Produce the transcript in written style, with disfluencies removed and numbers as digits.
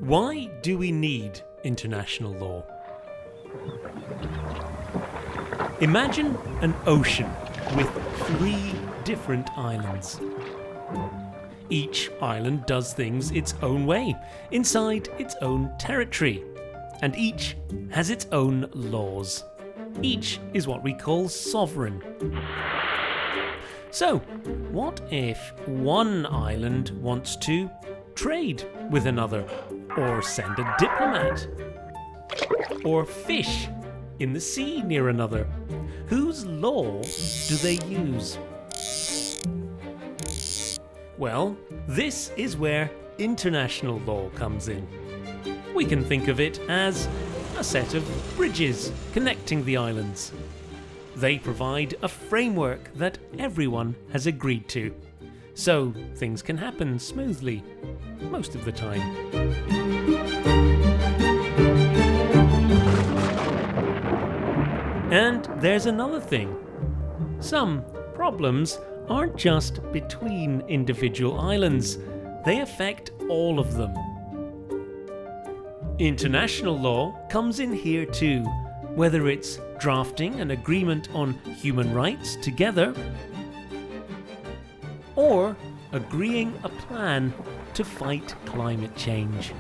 Why do we need international law? Imagine an ocean with 3 different islands. Each island does things its own way, inside its own territory, and each has its own laws. Each is what we call sovereign. So, what if one island wants to trade with another, or send a diplomat, or fish in the sea near another? Whose law do they use? Well, this is where international law comes in. We can think of it as a set of bridges connecting the islands. They provide a framework that everyone has agreed to, so things can happen smoothly most of the time. And there's another thing. Some problems aren't just between individual islands, they affect all of them. International law comes in here too, whether it's drafting an agreement on human rights together, or agreeing a plan to fight climate change.